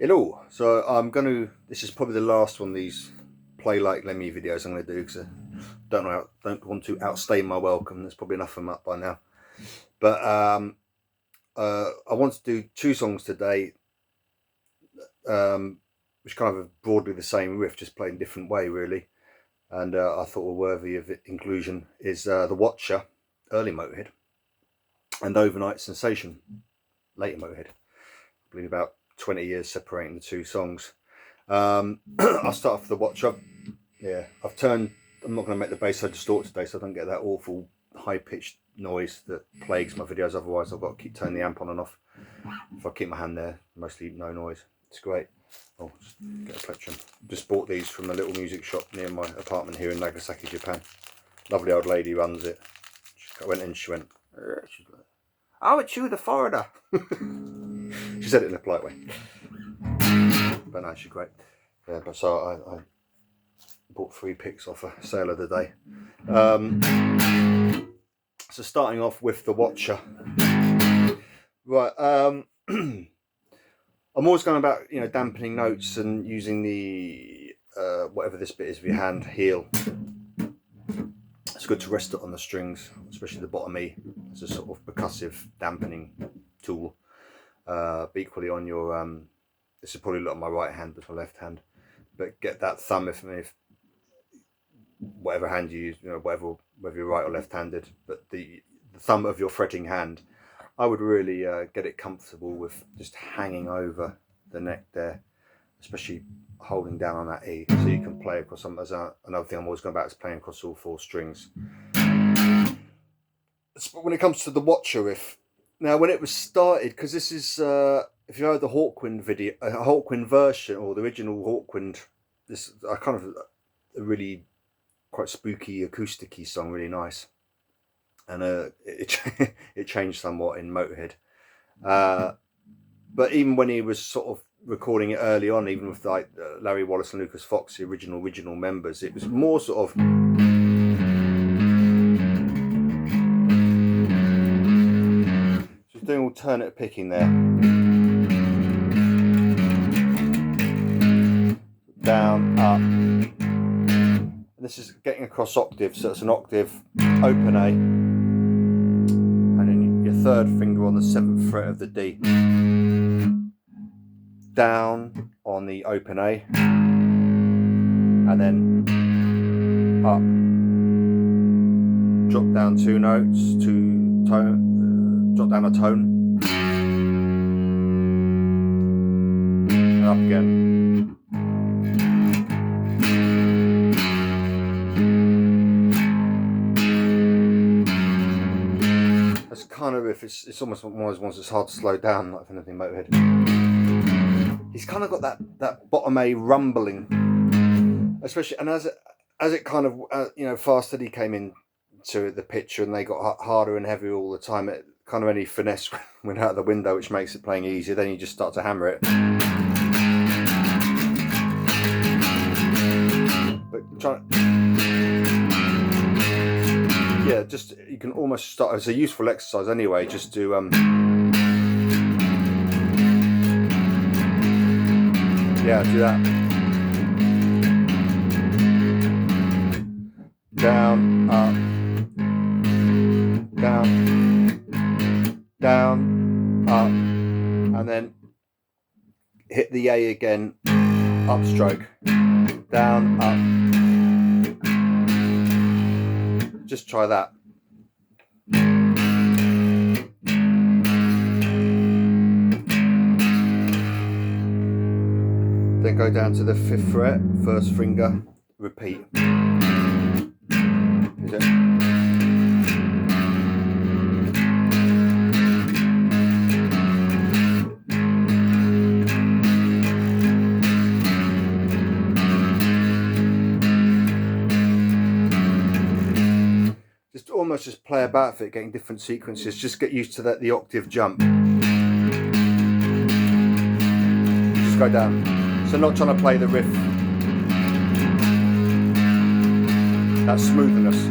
Hello, so this is probably the last one of these Play Like Lemmy videos I'm going to do, because I don't want to outstay my welcome. There's probably enough of them up by now. But I want to do two songs today, which kind of have broadly the same riff, just played in a different way really. And I thought were worthy of inclusion is The Watcher, early Motorhead, and Overnight Sensation, later Motorhead. I believe about 20 years separating the two songs. I'll start off with The Watcher. Yeah, I'm not going to make the bass so distort today, so I don't get that awful high-pitched noise that plagues my videos. Otherwise I've got to keep turning the amp on and off. If I keep my hand there, mostly no noise. It's great. Oh, just get a plectrum. Just bought these from a little music shop near my apartment here in Nagasaki, Japan. Lovely old lady runs it. She went in, she went, "Oh, it's you, the foreigner." She said it in a polite way. But no, she's great. Yeah, but so I bought 3 picks off a sale of the day. So starting off with The Watcher. Right, I'm always going about, dampening notes and using the, whatever this bit is of your hand, heel. It's good to rest it on the strings, especially the bottom E, as a sort of percussive dampening tool. But equally on your, this is probably a lot on my right hand, but my left hand. But get that thumb, if whatever hand you use, whether you're right or left-handed, but the thumb of your fretting hand, I would really get it comfortable with just hanging over the neck there, especially holding down on that E, so you can play across some. Another thing I'm always going about is playing across all 4 strings. When it comes to the Watcher riff, now when it was started, because this is, if you heard the Hawkwind video, Hawkwind version, or the original Hawkwind, this I kind of a really quite spooky, acoustic-y song, really nice. And it changed somewhat in Motorhead. But even when he was sort of recording it early on, even with like Larry Wallace and Lucas Fox, the original members, it was more sort of doing alternate picking there. Down, up. And this is getting across octaves, so it's an octave, open A, and then your 3rd finger on the 7th fret of the D. Down on the open A, and then up. Drop down 2 notes, drop down a tone, and up again. That's kind of riff. It's almost one of those ones that's hard to slow down, like anything Motorhead. He's kind of got that bottom A rumbling, especially, and as it kind of Fast Eddie came into the picture and they got harder and heavier all the time, it kind of any finesse went out the window, which makes it playing easier. Then you just start to hammer it. But just you can almost start as a useful exercise anyway. Just do do that. Down, up, down, up, and then hit the A again, upstroke, down, up. Just try that. Then go down to the 5th fret, 1st finger, repeat. Is it? Almost just play about with it, getting different sequences. Just get used to the octave jump. Just go down. So not trying to play the riff. That smoothness.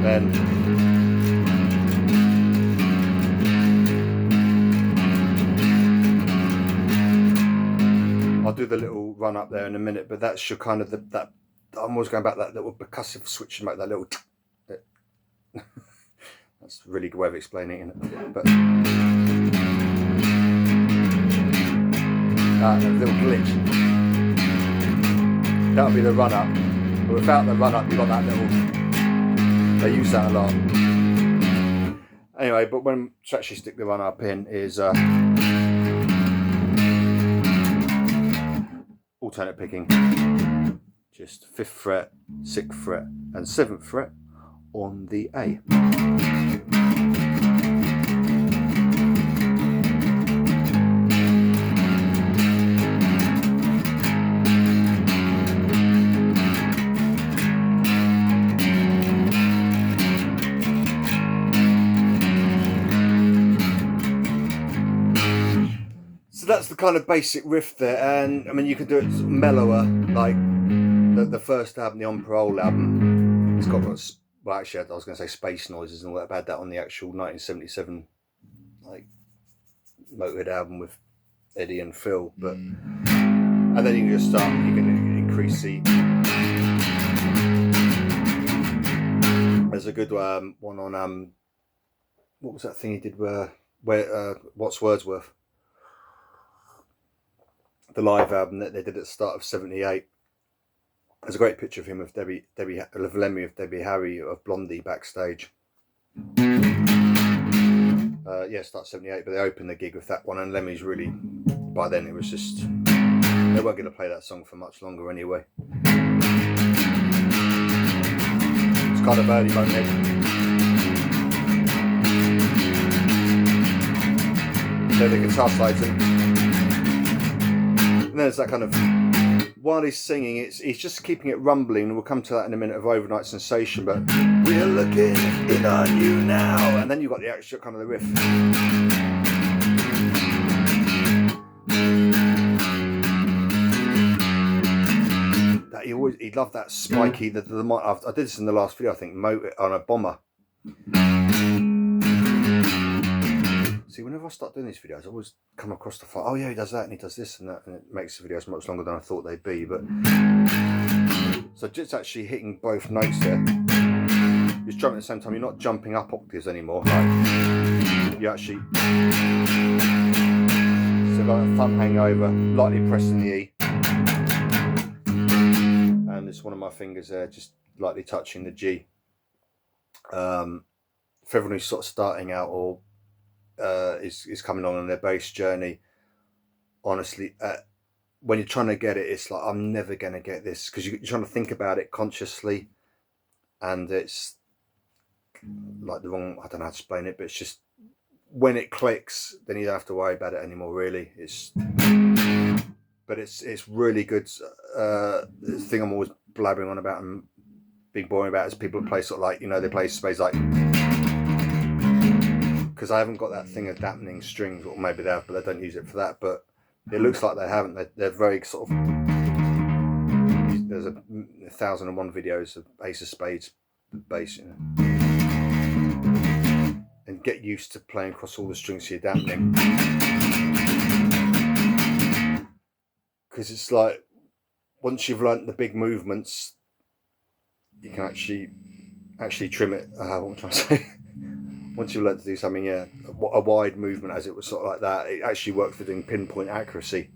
Then do the little run up there in a minute, but that's your kind of that. I'm always going back that little percussive switch and make that little. That's a really good way of explaining it, isn't it? But a little glitch. That'll be the run up. But without the run up, you've got that little. They use that a lot. Anyway, but when to actually stick the run up in is alternate picking. Just 5th fret, 6th fret, and 7th fret on the A. So that's the kind of basic riff there, and I mean you can do it mellower, like the first album, the On Parole album. It's got well, actually, I was going to say space noises and all that. I had that on the actual 1977 like Motorhead album with Eddie and Phil, but and then you can just start. You can increase the. There's a good one on what was that thing he did where What's Wordsworth, the live album that they did at the start of '78. There's a great picture of him with Lemmy with Debbie Harry of Blondie backstage. Yeah, start '78, but they opened the gig with that one, and Lemmy's really, by then it was just, they weren't going to play that song for much longer anyway. It's kind of early Motorhead. So the guitar slides in. And then there's that kind of, while he's singing, he's just keeping it rumbling, and we'll come to that in a minute of Overnight Sensation, but we're looking in on you now. And then you've got the actual kind of the riff. That he loved that spiky, I did this in the last video, I think, on a Bomber. See, whenever I start doing these videos, I always come across the fact, oh yeah, he does that and he does this and that, and it makes the videos much longer than I thought they'd be. But so just actually hitting both notes there, you're strumming at the same time. You're not jumping up octaves anymore. Like you actually, so got a thumb hangover, lightly pressing the E, and it's one of my fingers there, just lightly touching the G. For everyone who's sort of starting out or is coming on their bass journey, honestly, when you're trying to get it, it's like, I'm never going to get this, because you're trying to think about it consciously, and it's like the wrong, I don't know how to explain it, but it's just, when it clicks, then you don't have to worry about it anymore, really. But it's really good. The thing I'm always blabbering on about and being boring about is people that play sort of like, they play space like, because I haven't got that thing of dampening strings, or maybe they have, but they don't use it for that. But it looks like they haven't. They're very sort of. There's 1,001 videos of Ace of Spades bass, and get used to playing across all the strings so you're dampening. Because it's like, once you've learnt the big movements, you can actually trim it. What am I trying to say? Once you've learned to do something, a wide movement, as it was sort of like that, it actually works for doing pinpoint accuracy.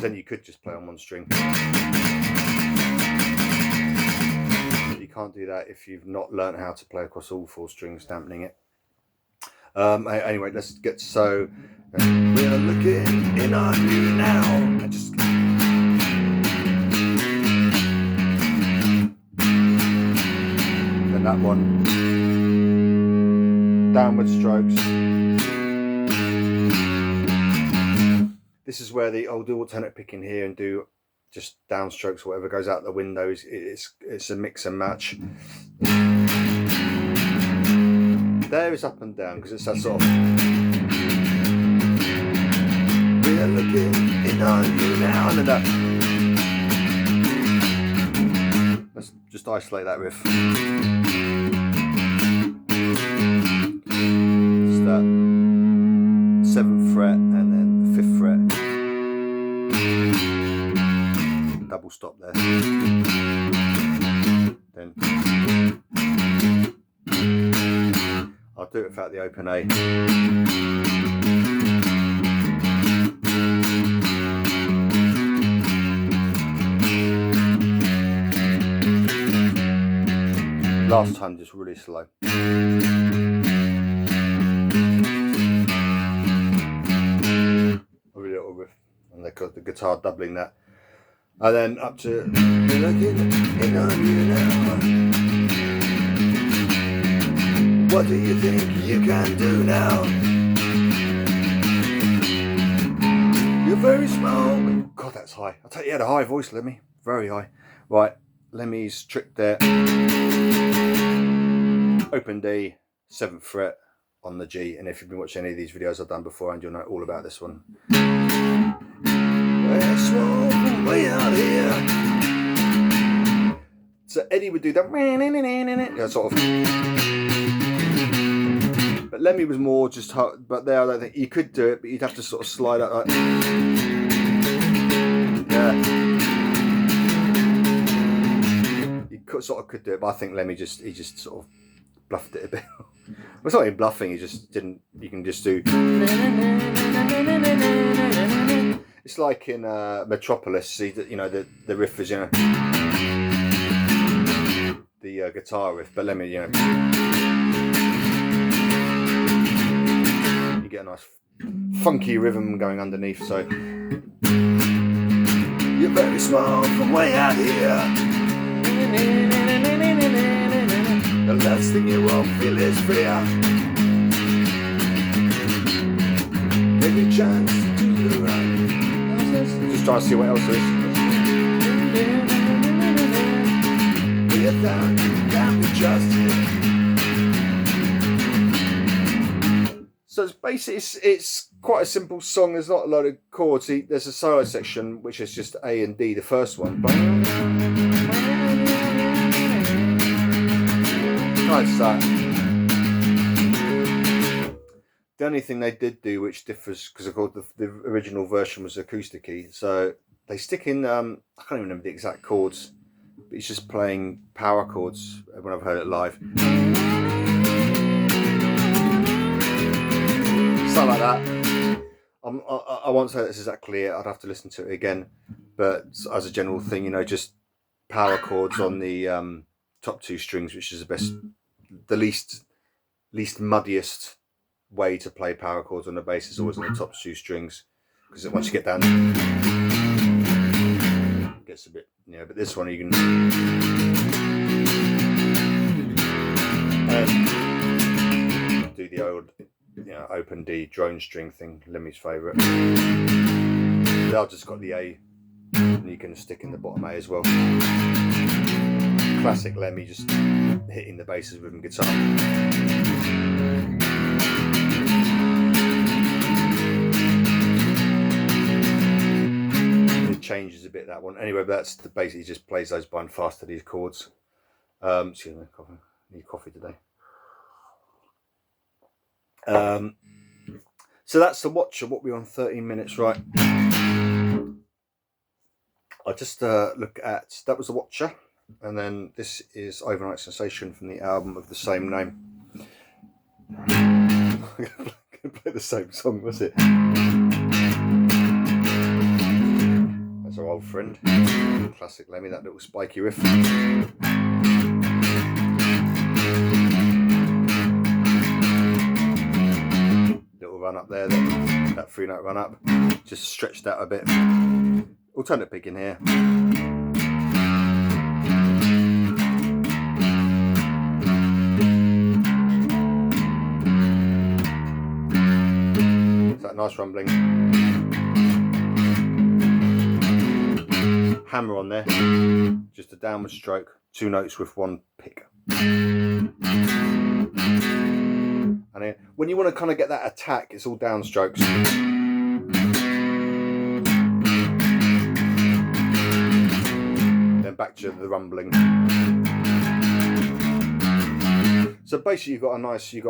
Then you could just play on one string. But you can't do that if you've not learned how to play across all 4 strings, dampening it. Anyway, let's get so. We're looking in on you now. And just. Then that one. Downward strokes. This is where I'll do alternate picking here and do just downstrokes or whatever goes out the windows. It's a mix and match. There is up and down because it's that sort of. We're looking in on you now. And then let's just isolate that riff. That 7th fret and then the 5th fret, double stop there. Then I'll do it without the open A. Last time just really slow. A little riff, and they got the guitar doubling that, and then up to what do you think you can do now? You're very small. God, that's high. I tell you, he had a high voice, Lemmy, very high. Right, Lemmy's trick there. Open D, 7th fret on the G, and if you've been watching any of these videos I've done before, and you'll know all about this one. Way out here. So Eddie would do that, sort of. But Lemmy was more just, but there I don't think you could do it, but you'd have to sort of slide out like. Yeah. You sort of could do it, but I think Lemmy he just sort of bluffed it a bit. Well, it's not even bluffing, he just didn't, you can just do. It's like in Metropolis, see that, you know, the riff is, you know, the guitar riff, but Lemmy, you know, you get a nice funky rhythm going underneath, so. You're very small from way out here. The last thing you won't feel is fear. Give you a chance to do the right. Just trying to see what else there is. We are down, can't be trusted. So it's basically, it's quite a simple song. There's not a lot of chords. See, there's a solo section which is just A and D, the first one. Nice that. The only thing they did do which differs, because of course the original version was acoustic-y, so they stick in, I can't even remember the exact chords, but he's just playing power chords when I've heard it live. Something like that. I won't say that's exactly it, I'd have to listen to it again, but as a general thing, you know, just power chords on the top 2 strings, which is the least muddiest way to play power chords on the bass is always on the top 2 strings, because once you get down, it gets a bit, you know, but this one you can do the old, you know, open D drone string thing, Lemmy's favourite. I've just got the A, and you can stick in the bottom A as well. Classic Lemmy, just hitting the basses with a guitar. It changes a bit, that one. Anyway, that's the basically just plays those blind fast to these chords. Excuse me, coffee. I need coffee today. So that's the Watcher. What we're on, 13 minutes, right? I just look at, that was the Watcher, and then this is Overnight Sensation from the album of the same name. I'm gonna play the same song, was it? That's our old friend, classic Lemmy, that little spiky riff. Little run up there, that 3-note run up, just stretched out a bit. Alternate pick in here. Is that nice rumbling? Hammer on there, just a downward stroke, 2 notes with 1 pick. And then when you want to kind of get that attack, it's all downstrokes. Then back to the rumbling. So basically, you've got a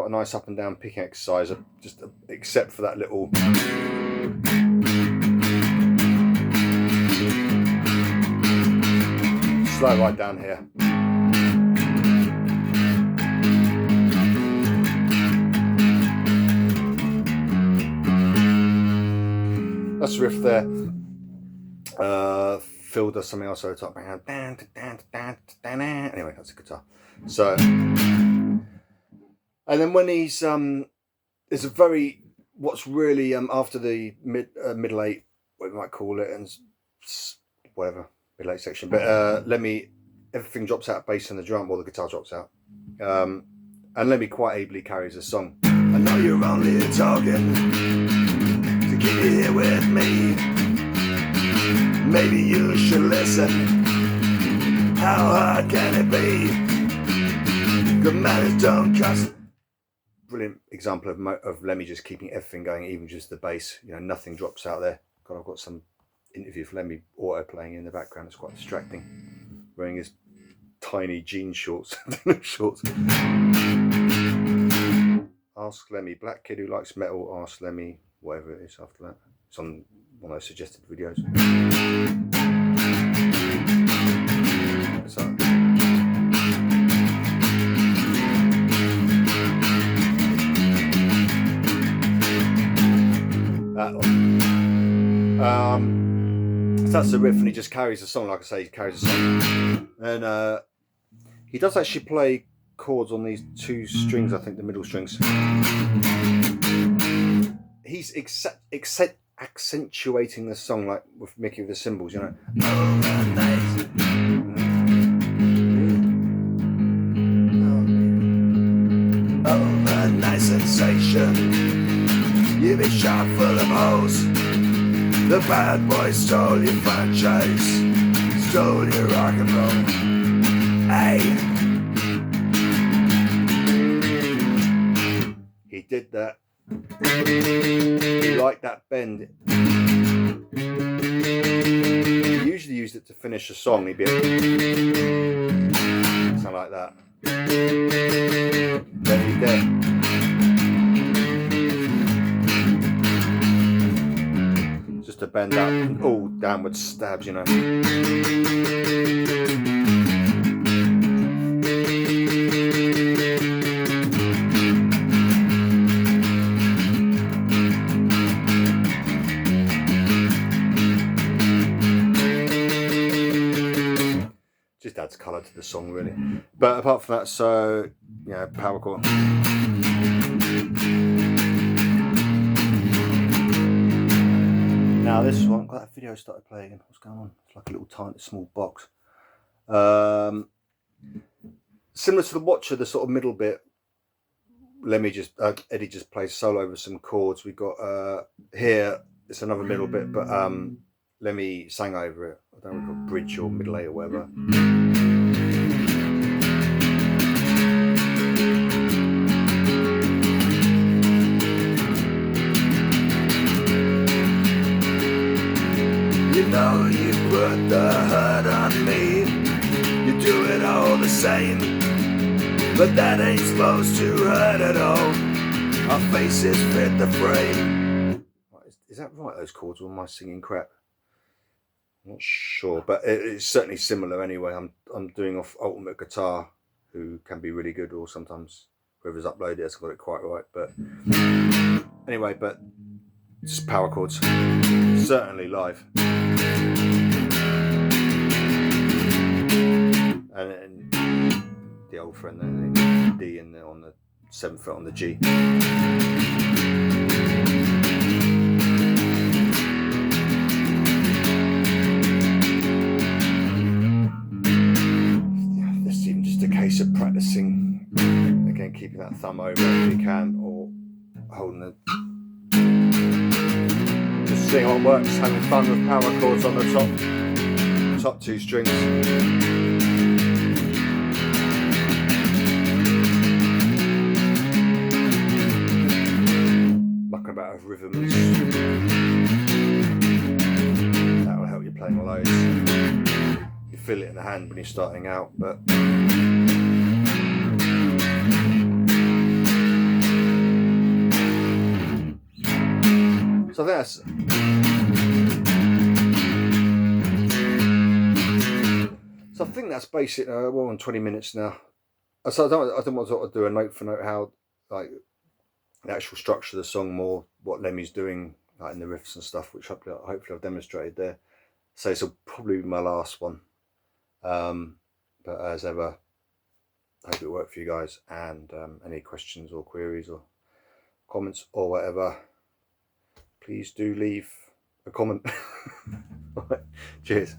nice up and down picking exercise, just except for that little. slow right down here. That's the riff there. Phil does something else over the top. Anyway, that's a guitar. So, and then when he's there's a very, what's really after the middle eight, what we might call it, and whatever middle eight section. But Lemmy, everything drops out, bass and the drum, or the guitar drops out, and Lemmy quite ably carries the song. I know you're only talking to keep you here with me. Maybe you should listen. How hard can it be? Good manners don't cost. Brilliant example of Lemmy just keeping everything going, even just the bass. You know, nothing drops out there. God, I've got some interview for Lemmy auto playing in the background. It's quite distracting. Wearing his tiny jean shorts. Shorts. Ask Lemmy, black kid who likes metal. Ask Lemmy, whatever it is after that. It's on one of those suggested videos. So, that one. So that's the riff, and he just carries the song. Like I say, he carries the song, and he does actually play chords on these two strings. I think the middle strings. He's accentuating the song, like with Mickey with the cymbals, you know. Nice sensation. You've been shot full of holes. The bad boy stole your franchise, stole your rock and roll. Hey, he did that. He liked that bend. He usually used it to finish a song. He'd be something like that. Then he's dead. Just to bend up, all downward stabs, you know. Just adds colour to the song, really. But apart from that, so, you know, power chord. Now this one, got that video started playing again. What's going on? It's like a little tiny small box. Similar to the Watcher, the sort of middle bit, Eddie just plays solo over some chords. We got here, it's another middle bit, but Lemmy sang over it. I don't know if it's bridge or middle eight or whatever. You know you put the hurt on me. You do it all the same, but that ain't supposed to hurt at all. Our faces fit the frame. Is that right, those chords, or am I singing crap? I'm not sure, but it's certainly similar anyway. I'm doing off Ultimate Guitar, who can be really good, or sometimes whoever's uploaded it has got it quite right. But anyway, but just power chords, certainly live. And the old friend there, the D in there on the 7th fret on the G. This is even just a case of practicing. Again, keeping that thumb over if you can, or holding the. Just seeing what works, having fun with power chords on the top two strings. About of rhythms, that will help you playing loads. You feel it in the hand when you're starting out, but so So I think that's basic. We're on 20 minutes now. So I don't want to sort of do a note for note how, like, the actual structure of the song, more what Lemmy's doing, like in the riffs and stuff, which hopefully I've demonstrated there. So this will probably be my last one. But as ever, I hope it worked for you guys, and any questions or queries or comments or whatever, please do leave a comment. Cheers.